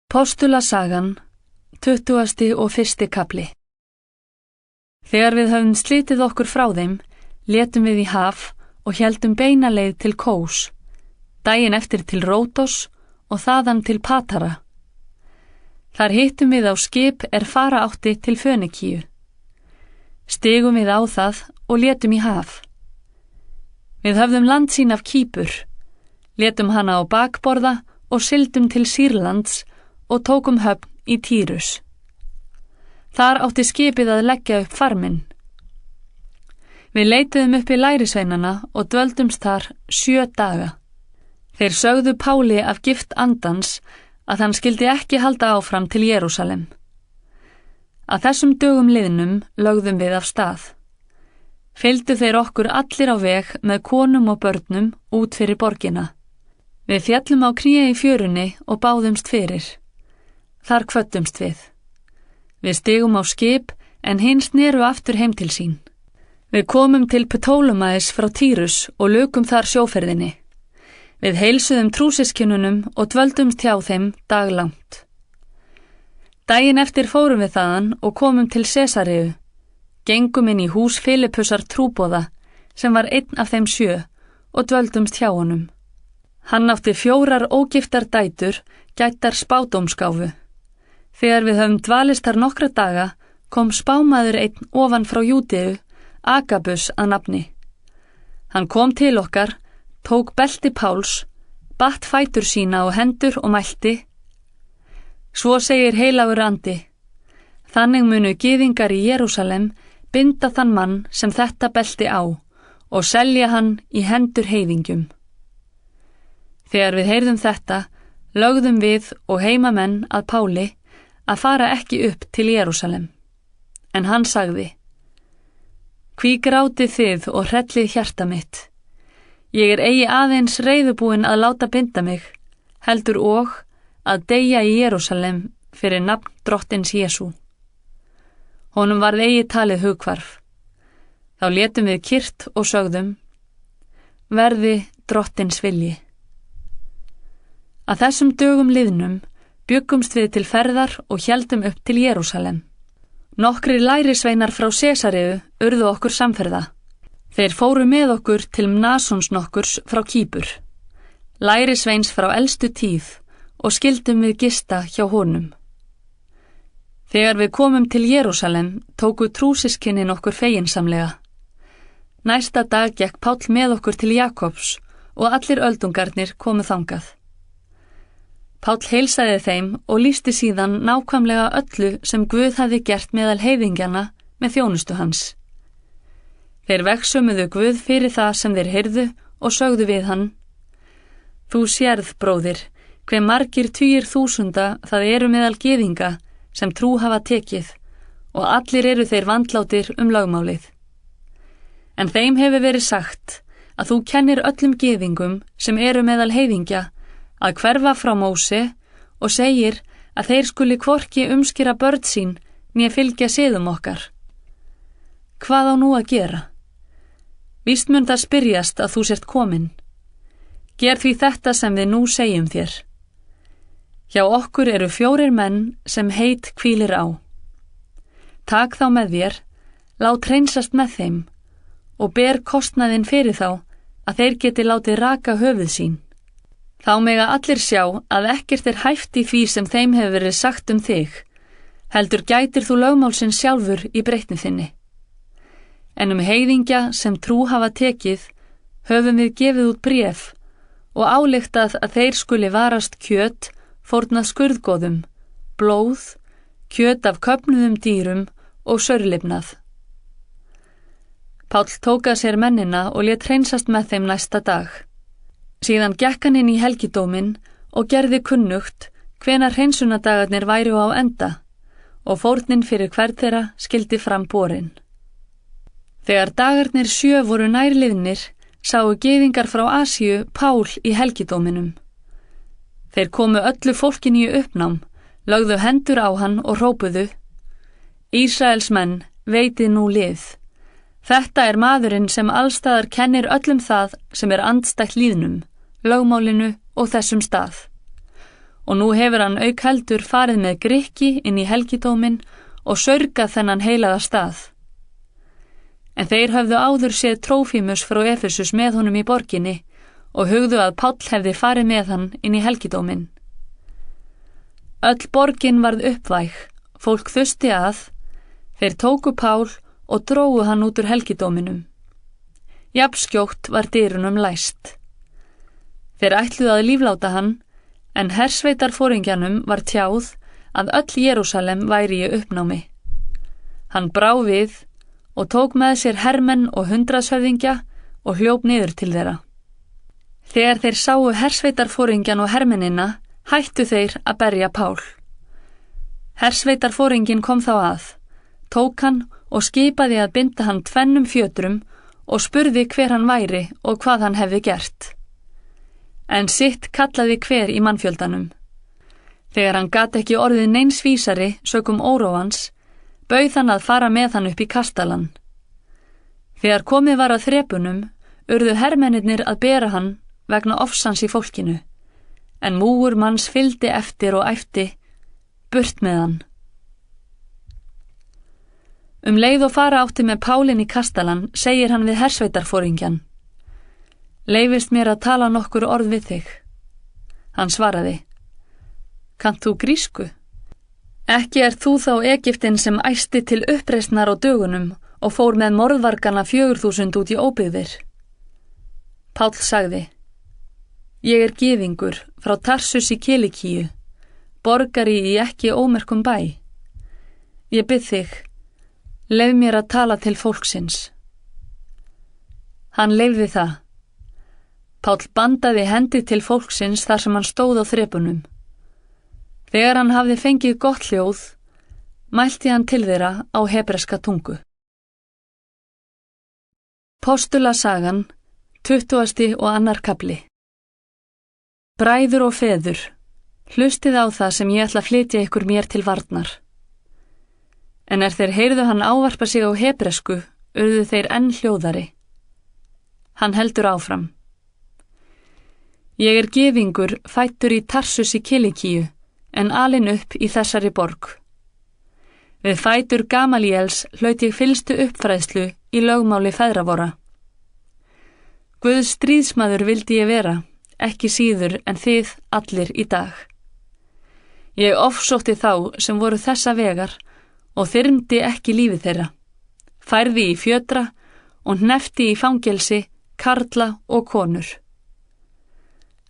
Postulasagan, 21. kafli. Þegar við höfum slitið okkur frá þeim, létum við í haf og héldum beina leið til Kós, daginn eftir til Ródos og þaðan til Patara. Þar hittum við á skip fara átti til Fönikíu. Stigum við á það og létum í haf. Við höfðum landsýn af Kýpur, létum hana á bakborða og sigldum til Sýrlands og tókum höfn í Týrus. Þar átti skipið að leggja upp farminn. Við leituðum upp í lærisveinana og dvöldumst þar 7 daga. Þeir sögðu Páli af gift andans að hann skyldi ekki halda áfram til Jerúsalem. Að þessum dögum liðnum lögðum við af stað. Fylgdu þeir okkur allir á veg með konum og börnum út fyrir borgina. Við féllum á kné í fjörunni og báðumst fyrir. Þar kvöddumst við. Við stigum á skip en hinn sneru aftur heim til sín. Við komum til Ptólemaes frá Týrus og lukum þar sjóferðinni. Við heilsuðum trúsiskynnunum og dvöldumst hjá þeim daglangt. Daginn eftir fórum við þaðan og komum til Sesareu. Gengum inn í hús Filipusar trúboða, sem var einn af þeim 7, og dvöldumst hjá honum. Hann átti 4 ógiftar dætur, gættar spádómsgáfu. Þegar við höfum dvalist þar nokkra daga, kom spámaður einn ofan frá Júdeu, Agabus að nafni. Hann kom til okkar, tók belti Páls, batt fætur sína á hendur og mælti: Svo segir heilagur andi: Þannig munu gyðingar í Jerúsalem binda þann mann sem þetta belti á og selja hann í hendur heiðingjum. Þegar við heyrðum þetta, lögðum við og heimamenn að Páli að fara ekki upp til Jerúsalem. En hann sagði: Hví grátið þið og hrellið hjarta mitt? Ég eigi aðeins reiðubúin að láta binda mig, heldur og að deyja í Jerúsalem fyrir nafn drottins Jesú. Honum varð eigi talið hughvarf. Þá létum við kyrrt og sögðum: Verði drottins vilji. Að þessum dögum liðnum bjuggumst við til ferðar og héldum upp til Jerúsalem. Nokkrir lærisveinar frá Sesareu urðu okkur samferða. Þeir fóru með okkur til Mnasons nokkurs frá Kýpur, lærisveins frá elstu tíð, og skildum við gista hjá honum. Þegar við komum til Jerúsalem tóku trúsiskynin okkur feginsamlega. Næsta dag gekk Páll með okkur til Jakobs og allir öldungarnir komu þangað. Páll heilsaði þeim og lýsti síðan nákvæmlega öllu sem Guð hafði gert meðal heiðingjana með þjónustu hans. Þeir vegsumuðu Guð fyrir það sem þeir heyrðu og sögðu við hann: Þú sérð, bróðir, hve margir tugir þúsunda það eru meðal gyðinga sem trú hafa tekið, og allir eru þeir vandlátir lögmálið. En þeim hefur verið sagt að þú kennir öllum gyðingum sem eru meðal heiðingja að hverfa frá Móse og segir að þeir skuli hvorki umskera börn sín né fylgja siðum okkar. Hvað á nú að gera? Víst mun það spyrjast að þú sért kominn. Ger því þetta sem við nú segjum þér. Hjá okkur eru 4 menn sem heit hvílir á. Tak þá með þér, lát hreinsast með þeim og ber kostnaðinn fyrir þá að þeir geti látið raka höfuð sín. Þá mega allir sjá að ekkert hæft í því sem þeim hefur verið sagt þig, heldur gætir þú lögmálsins sjálfur í breytni þinni. En heiðingja sem trú hafa tekið, höfum við gefið út bréf og ályktað að þeir skuli varast kjöt, fórnað skurðgoðum, blóð, kjöt af köfnuðum dýrum og saurlifnað. Páll tók að sér mennina og lét hreinsast með þeim næsta dag. Síðan gekk hann inn í helgidóminn og gerði kunnugt hvenær hreinsunadagarnir væru á enda og fórnin fyrir hvern þeirra skyldi fram borin. Þegar dagarnir 7 voru nærliðnir, sáu gyðingar frá Asíu Pál í helgidóminum. Þeir komu öllu fólkinu í uppnám, lögðu hendur á hann og hrópuðu: Ísraels menn, veitið nú lið. Þetta maðurinn sem allstaðar kennir öllum það sem andstætt lýðnum, lögmálinu og þessum stað. og nú hefur hann auk heldur farið með Grikki inn í helgidóminn og saurgað þennan heilaga stað. En þeir höfðu áður séð Trófímus frá Efesus með honum í borginni og hugðu að Páll hefði farið með hann inn í helgidóminn. Öll borgin varð uppvæg, fólk þusti að, þeir tóku Pál og drógu hann út úr helgidóminum. Jafnskjótt var dyrunum læst. Þeir ætluðu að lífláta hann, en hersveitarforingjanum var tjáð að öll Jerúsalem væri í uppnámi. Hann brá við og tók með sér hermenn og 100 og hljóp niður til þeirra. Þegar þeir sáu hersveitarforingjan og hermennina, hættu þeir að berja Pál. Hersveitarforinginn kom þá að, tók hann og skipaði að binda hann 2 fjötrum og spurði hver hann væri og hvað hann hefði gert. En sitt kallaði hver í mannfjöldanum. Þegar hann gat ekki orðið neins vísari sökum óróans, bauð hann að fara með hann upp í kastalann. Þegar komið var að þrepunum, urðu hermennirnir að bera hann vegna ofsans í fólkinu, en múgur manns fylgdi eftir og æpti, burt með hann. Leið og fara átti með Pálinn í kastalann, segir hann við hersveitarforingjan: Leifist mér að tala nokkur orð við þig. Hann svaraði: Kannt þú grísku? Ekki þú þá Egyptinn sem æsti til uppreisnar á dögunum og fór með morðvargana 4000 út í óbyggðir? Páll sagði: Ég gyðingur frá Tarsus í Kilikíu, borgari í ekki ómerkum bæ. Ég bið þig, leyf mér að tala til fólksins. Hann leyfði það. Páll bandaði hendi til fólksins þar sem hann stóð á þrepunum. Þegar hann hafði fengið gott hljóð, mælti hann til þeirra á hebreska tungu. Postulasagan, 20. og 2. kafli. Bræður og feður, hlustið á það sem ég ætla að flytja ykkur mér til varnar. En þeir heyrðu hann ávarpa sig á hebresku, urðu þeir enn hljóðari. Hann heldur áfram: Ég gyðingur fæddur í Tarsus í Kilikíu, en alinn upp í þessari borg. Við fætur Gamalíels hlaut ég fyllstu uppfræðslu í lögmáli feðra vora. Guðs stríðsmaður vildi ég vera, ekki síður en þið allir í dag. Ég ofsótti þá sem voru þessa vegar og þyrmdi ekki lífi þeirra, færði í fjötra og hnefti í fangelsi karla og konur.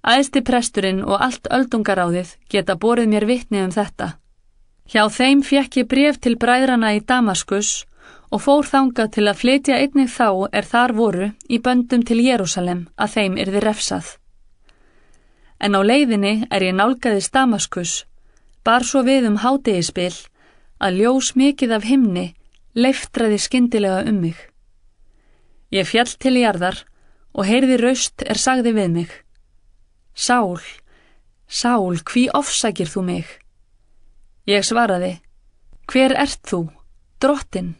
Æðsti presturinn og allt öldungaráðið geta borið mér vitni þetta. Hjá þeim fékk ég bréf til bræðrana í Damaskus og fór þangað til að flytja einnig þá þar voru í böndum til Jerúsalem að þeim yrði refsað. En á leiðinni ég nálgaðist Damaskus, bar svo við hádegisbil að ljós mikið af himni leiftraði skyndilega mig. Ég féll til jarðar og heyrði raust sagði við mig: Sál, Sál, hví ofsækir þú mig? Ég svaraði: Hver ert þú, Drottinn?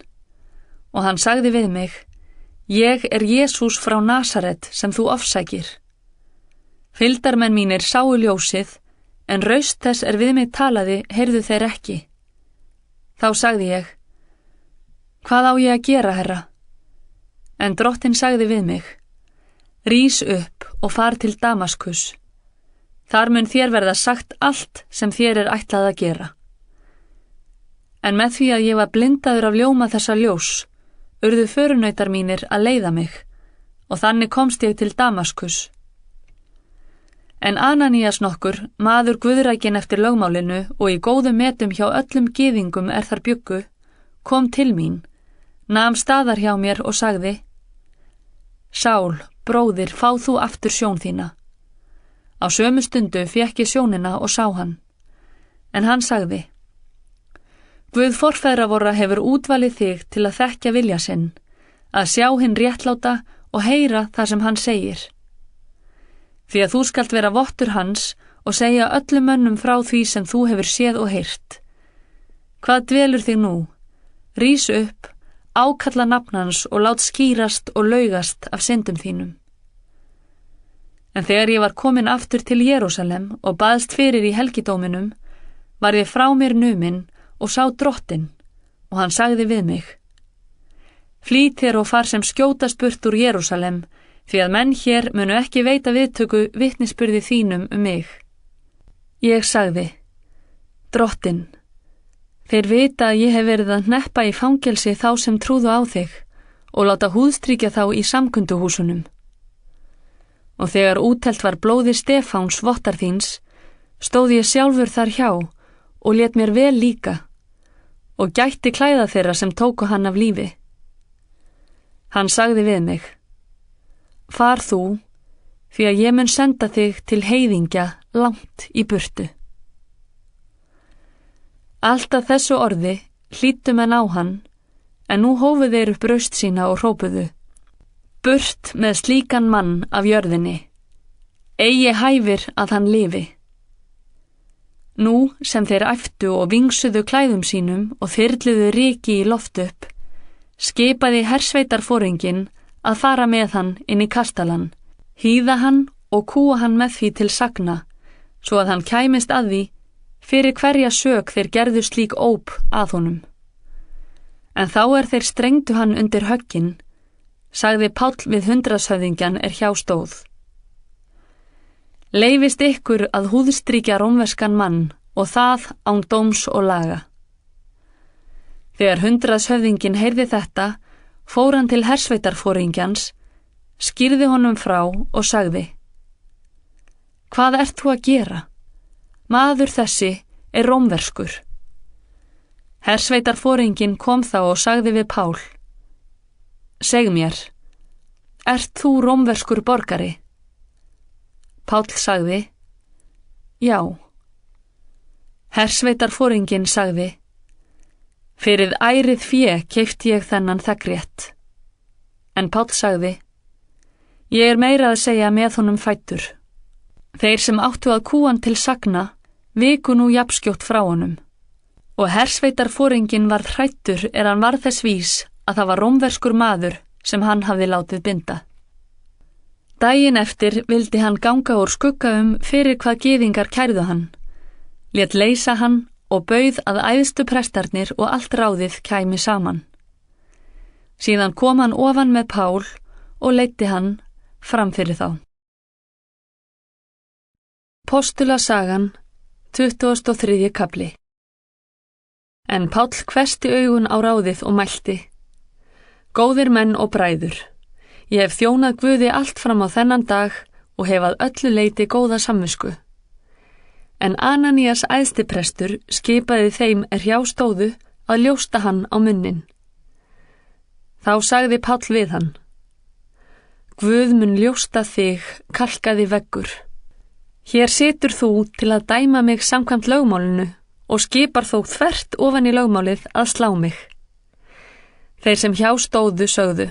Og hann sagði við mig: Ég Jesús frá Nasaret sem þú ofsækir. Fylgdarmenn mínir sáu ljósið, en raust þess við mig talaði heyrðu þeir ekki. Þá sagði ég: Hvað á ég að gera, Herra? En Drottinn sagði við mig: Rís upp og far til Damaskus. Þar mun þér verða sagt allt sem þér ætlað að gera. En með því að ég var blindaður af ljóma þessa ljós, urðu förunautar mínir að leiða mig, og þannig komst ég til Damaskus. En Ananías nokkur, maður guðrækin eftir lögmálinu og í góðum metum hjá öllum gyðingum þar bjuggu, kom til mín, nam staðar hjá mér og sagði: Sál, bróðir, fá þú aftur sjón þína. Á sömu stundu fékk ég sjónina og sá hann. En hann sagði: Guð forfeðra vorra hefur útvalið þig til að þekkja vilja sinn, að sjá hinn réttláta og heyra það sem hann segir. Því að þú skalt vera vottur hans og segja öllum mönnum frá því sem þú hefur séð og heyrt. Hvað dvelur þig nú? Rís upp, ákalla nafn hans og lát skýrast og laugast af syndum þínum. En þegar ég var komin aftur til Jerúsalem og baðst fyrir í helgidóminum, var ég frá mér numinn og sá Drottinn, og hann sagði við mig: Flýt þér og far sem skjótast burt úr Jerúsalem, því að menn hér munu ekki veita viðtöku vitnisburði þínum mig. Ég sagði: Drottinn, þeir vita að ég hef verið að hneppa í fangelsi þá sem trúðu á þig og láta húðstrýkja þá í samkunduhúsunum. Og þegar útelt var blóði Stefáns vottar þíns, stóð ég sjálfur þar hjá og lét mér vel líka og gætti klæða þeirra sem tóku hann af lífi. Hann sagði við mig: Far þú, því að ég mun senda þig til heiðingja langt í burtu. Allt að þessu orði hlýddu menn á hann, en nú hófu þeir upp raust sína og hrópuðu: Burt með slíkan mann af jörðinni, eigi hæfir að hann lifi. Nú sem þeir æftu og vingsuðu klæðum sínum og þyrluðu ryki í loft upp, skipaði hersveitarforinginn að fara með hann inn í kastalann, hýða hann og kúa hann með því til sagna, svo að hann kæmist að því fyrir hverja sök þeir gerðu slík óp að honum. En þá þeir strengdu hann undir höggin, sagði Páll við 100-höfðingjan hjá stóð: Leyfist ykkur að húðstrýkja rómverskan mann og það án dóms og laga. Þegar 100-höfðinginn heyrði þetta, fór hann til hersveitarforingjans, skýrði honum frá og sagði: Hvað ert þú að gera? Maður þessi rómverskur. Hersveitarforinginn kom þá og sagði við Pál: Seg mér, ert þú rómverskur borgari? Páll sagði: Já. Hersveitarforinginn sagði: Fyrir ærið fé keypti ég þennan þegnrétt. En Páll sagði: Ég meira að segja með honum fæddur. Þeir sem áttu að kúa hann til sagna viku nú jafnskjótt frá honum. Og hersveitarforinginn varð hræddur hann varð þess vís að það var rómverskur maður sem hann hafði látið binda. Daginn eftir vildi hann ganga úr skugga fyrir hvað gyðingar kærðu hann, lét leysa hann og bauð að æðstu prestarnir og allt ráðið kæmi saman. Síðan kom hann ofan með Pál og leiddi hann fram fyrir þá. Postulasagan, 23. kafli. En Páll hvessti augun á ráðið og mælti: Góðir menn og bræður, ég hef þjónað Guði allt fram á þennan dag og hef að öllu leyti góða samvisku. En Ananías æðstiprestur skipaði þeim hjá stóðu að ljósta hann á munnin. Þá sagði Páll við hann: Guð mun ljósta þig, kalkaði veggur. Hér situr þú til að dæma mig samkvæmt lögmálinu og skipar þó þvert ofan í lögmálið að slá mig. Þeir sem hjá stóðu sögðu: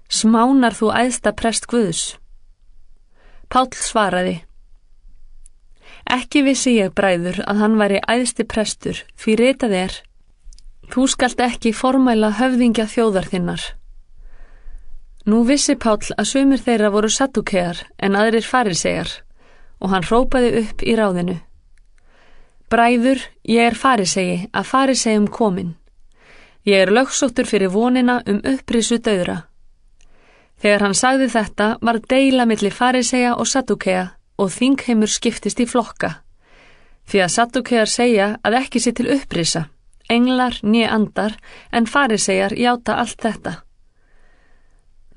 Smánar þú æðsta prest Guðs? Páll svaraði: Ekki vissi ég, bræður, að hann væri æðsti prestur, því ritað þú skalt ekki formæla höfðingja þjóðar þinnar. Nú vissi Páll að sumir þeirra voru saddúkear en aðrir farisegar, og hann hrópaði upp í ráðinu: Bræður, ég farisei að fariseium komin. Ég lögsóttur fyrir vonina upprisu dauðra. Þegar hann sagði þetta var deila milli fariseja og saddúkea og þingheimur skiptist í flokka, því að saddúkear segja að ekki sé til upprisa, englar né andar, en farisejar játa allt þetta.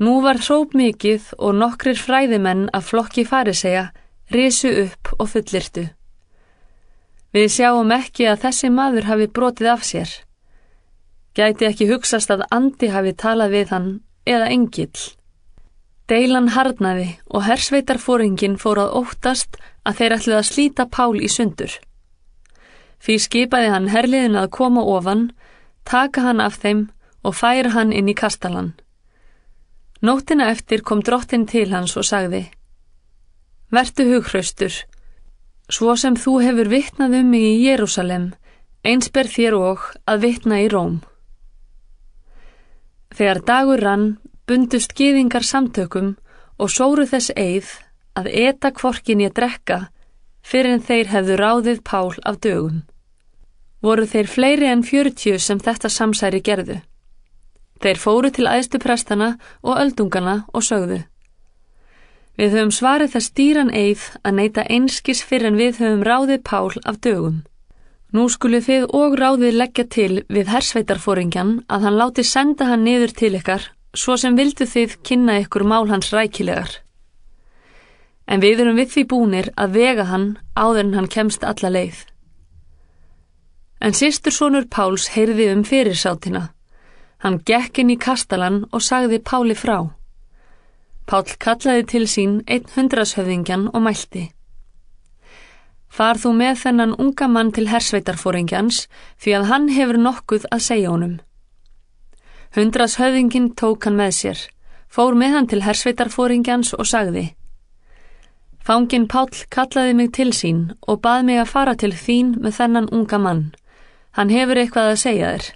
Nú var hróp mikið og nokkrir fræðimenn af flokki fariseja risu upp og fullyrtu: Við sjáum ekki að þessi maður hafi brotið af sér. Gæti ekki hugsast að andi hafi talað við hann eða engill. Deilan harðnaði og hersveitarforinginn fór að óttast að þeir ætluðu að slíta Pál í sundur. Því skipaði hann herliðinu að koma ofan, taka hann af þeim og færa hann inn í kastalann. Nóttina eftir kom Drottinn til hans og sagði: Vertu hughraustur, svo sem þú hefur vitnað mig í Jerúsalem, eins ber þér og að vitna í Róm. Þegar dagur rann, bundust gyðingar samtökum og sóru þess eið að eta hvorki né drekka, fyrr en þeir hefðu ráðið Pál af dögum. Voru þeir fleiri en 40 sem þetta samsæri gerðu. Þeir fóru til æðstu prestana og öldungana og sögðu: Við höfum svarið þess dýran eið að neita einskis fyrr en við höfum ráðið Pál af dögum. Nú skulu þið og ráðið leggja til við hersveitarforingjan að hann láti senda hann niður til ykkar, svo sem vildu þið kynna ykkur mál hans rækilegar. En við erum við því búnir að vega hann áður en hann kemst alla leið. En systursonur Páls heyrði fyrirsátina. Hann gekk inn í kastalann og sagði Páli frá. Pál kallaði til sín 100-höfðingjan og mælti: Far þú með þennan unga mann til hersveitarforingjans, því að hann hefur nokkuð að segja honum. 100-höfðinginn tók hann með sér, fór með hann til hersveitarforingjans og sagði: Fanginn Pál kallaði mig til sín og bað mig að fara til þín með þennan unga mann. Hann hefur eitthvað að segja þér.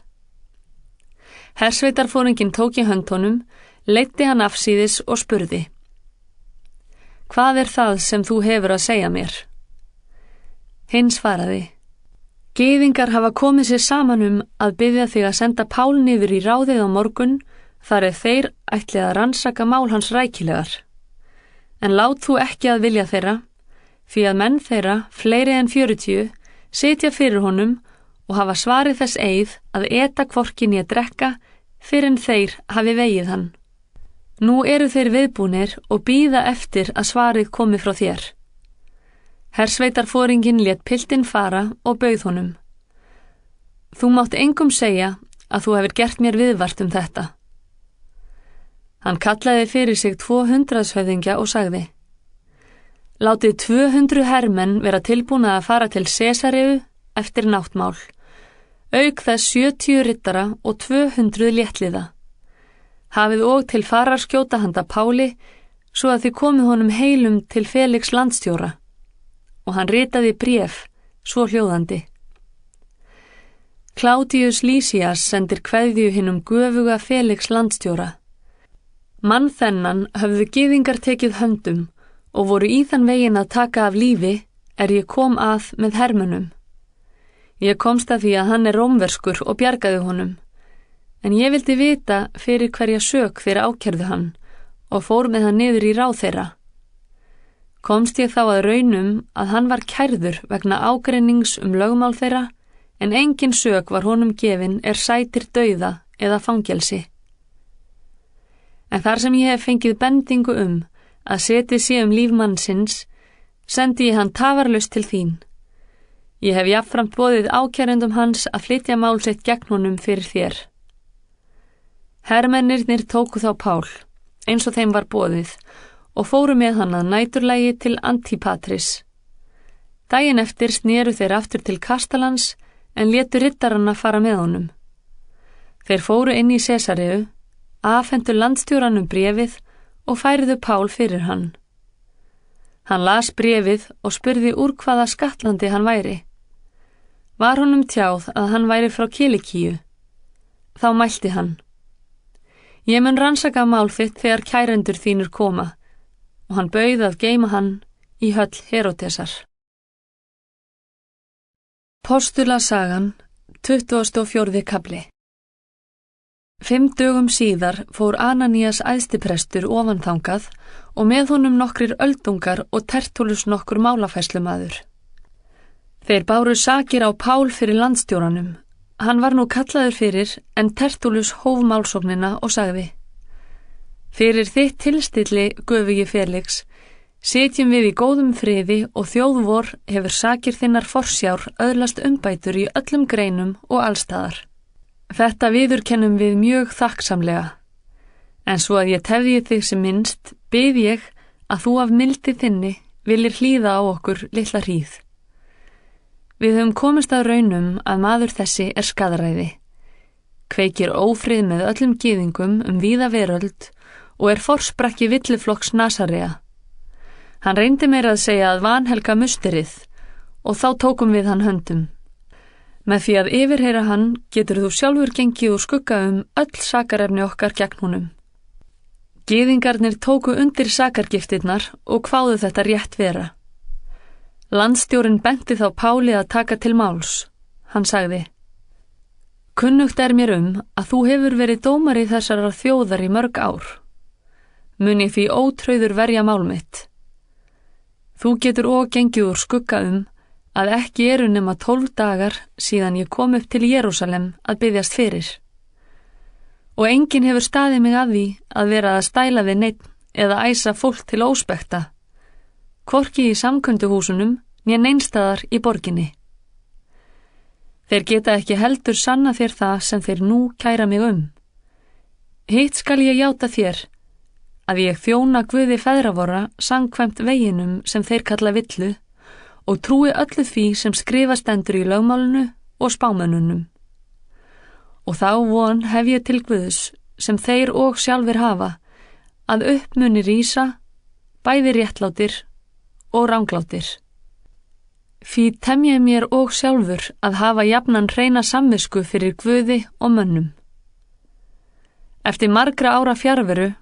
Hersveitarforinginn tók í hönd honum, leiddi hann afsíðis og spurði: Hvað er það sem þú hefur að segja mér? Hinn svaraði: Gyðingar hafa komið sér saman að biðja þig að senda Pál niður í ráðið á morgun, þar þeir ætli að rannsaka mál hans rækilegar. En lát þú ekki að vilja þeirra, því að menn þeirra, fleiri en 40, sitja fyrir honum og hafa svarið þess eið að eta hvorki né drekka fyrr en þeir hafi vegið hann. Nú eru þeir viðbúnir og bíða eftir að svarið komi frá þér. Hersveitarforinginn lét piltinn fara og bauð honum: Þú mátt engum segja að þú hefur gert mér viðvart þetta. Hann kallaði fyrir sig 200-höfðingja og sagði: Látið 200 hermenn vera tilbúna að fara til Sesareu eftir náttmál, auk þess 70 riddara og 200 léttliða. Hafið og til fararskjóta handa Páli, svo að þið komið honum heilum til Felix landstjóra. Og hann ritaði bréf, svo hljóðandi: Claudius Lysias sendir kveðju hinum göfuga Felix landstjóra. Mann þennan höfðu gyðingar tekið höndum og voru í þann veginn að taka af lífi ég kom að með hermönnum. Ég komst að því að hann rómverskur og bjargaði honum, en ég vildi vita fyrir hverja sök þeir ákærðu hann og fór með hann niður í ráð þeirra. Komst ég þá að raunum að hann var kærður vegna ágreinings lögmál þeirra, en engin sök var honum gefin sætir dauða eða fangelsi. En þar sem ég hef fengið bendingu að setið sé líf mannsins, sendi ég hann tafarlaust til þín. Ég hef jafnframt boðið ákærendum hans að flytja mál sitt gegn honum fyrir þér. Hermennirnir tóku þá Pál, eins og þeim var boðið, og fóru með hann að næturlagi til Antipatris. Daginn eftir sneru þeir aftur til kastalans, en létu riddaranna fara með honum. Þeir fóru inn í Sesareu, afhentu landstjóranum bréfið og færðu Pál fyrir hann. Hann las bréfið og spurði úr hvaða skattlandi hann væri. Var honum tjáð að hann væri frá Kilikíu. Þá mælti hann: Ég mun rannsaka mál þitt þegar kærendur þínur koma, og hann bauð að geyma hann í höll Heródesar. Postulasagan, 24. kafli. 5 dögum síðar fór Ananías æðstiprestur ofanþangað og með honum nokkrir öldungar og Tertullus nokkur málafærslumaður. Þeir báru sakir á Pál fyrir landstjóranum. Hann var nú kallaður fyrir, en Tertullus hóf málsóknina og sagði: Fyrir þitt tilstilli, göfugi Felix, sitjum við í góðum friði og þjóð vor hefur sakir þinnar forsjár öðlast umbætur í öllum greinum og allstaðar. Þetta viðurkennum við mjög þakksamlega, en svo að ég tefði þig sem minnst, bið ég að þú af mildi þinni viljir hlýða á okkur litla hríð. Við höfum komist að raunum að maður þessi skaðræði, kveikir ófrið með öllum gyðingum víða veröld og forsprakki villiflokks Nasarea. Hann reyndi meira að segja að vanhelga musterið og þá tókum við hann höndum. Með því að yfirheyra hann getur þú sjálfur gengið úr skugga öll sakarefni okkar gegn honum. Gyðingarnir tóku undir sakargiftirnar og kváðu þetta rétt vera. Landstjórinn benti þá Páli að taka til máls. Hann sagði: Kunnugt mér að þú hefur verið dómari þessarar þjóðar í mörg ár. Mun ég því ótrauður verja mál mitt. Þú getur og gengið úr skugga að ekki eru nema 12 dagar síðan ég kom upp til Jerúsalem að biðjast fyrir. Og enginn hefur staðið mig að því að vera að stæla við neinn eða æsa fólk til óspekta, hvorki í samkunduhúsunum né neinstaðar í borginni. Þeir geta ekki heldur sanna þér það sem þeir nú kæra mig Hitt skal ég játa þér, að ég þjóna Guði feðra vorra samkvæmt veginum sem þeir kalla villu og trúi öllu því sem skrifa stendur í lögmálinu og spámönnunum. Og þá von hef ég til Guðs sem þeir og sjálfir hafa, að upp muni rísa, bæði réttlátir og ranglátir. Því temja mér og sjálfur að hafa jafnan hreina samvisku fyrir Guði og mönnum. Eftir margra ára fjarveru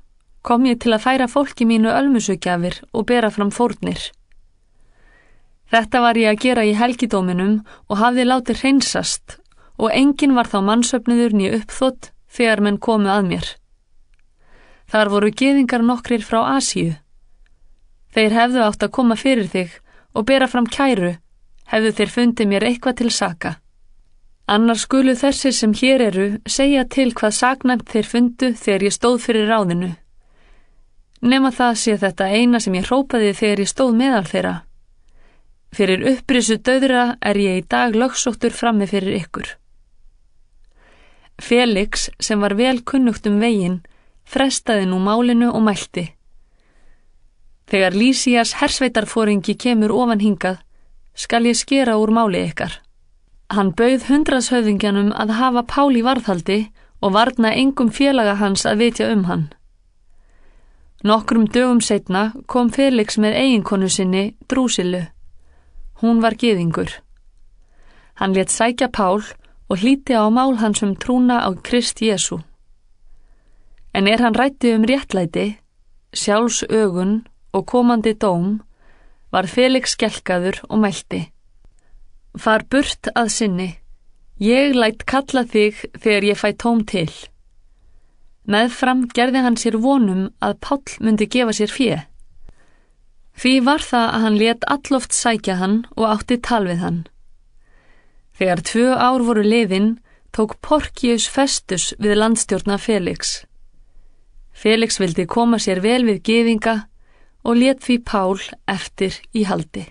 kom ég til að færa fólki mínu ölmusugjafir og bera fram fórnir. Þetta var ég að gera í helgidóminum og hafði látið hreinsast og enginn var þá mannsöfnuður né uppþot þegar menn komu að mér. Þar voru gyðingar nokkrir frá Asíu. Þeir hefðu átt að koma fyrir þig og bera fram kæru, hefðu þeir fundið mér eitthvað til saka. Annars skulu þessir sem hér eru segja til hvað saknæmt þeir fundu þegar ég stóð fyrir ráðinu. Nema það sé þetta eina sem ég hrópaði þegar ég stóð meðal þeirra. Fyrir upprisu dauðra ég í dag lögsóttur frammi fyrir ykkur. Felix, sem var vel kunnugt veginn, frestaði nú málinu og mælti: Þegar Lísías hersveitarforingi kemur ofan hingað, skal ég skera úr máli ykkar. Hann bauð 100 að hafa Pál í varðhaldi og varna engum félaga hans að vitja hann. Nokkrum dögum seinna kom Felix með eiginkonu sinni, Drúsilu. Hún var gyðingur. Hann lét sækja Pál og hlíti á mál hans trúna á Krist Jesú. En hann ræddi réttlæti, sjálfsögun og komandi dóm, var Felix skelkaður og mælti: Far burt að sinni, ég læt kalla þig þegar ég fæ tóm til. Meðfram gerði hann sér vonum að Páll myndi gefa sér fé. Því var það að hann lét alloft sækja hann og átti tal við hann. Þegar 2 ár voru liðin, tók Porcius Festus við landstjórna Felix. Felix vildi koma sér vel við gyðinga og lét því Pál eftir í haldi.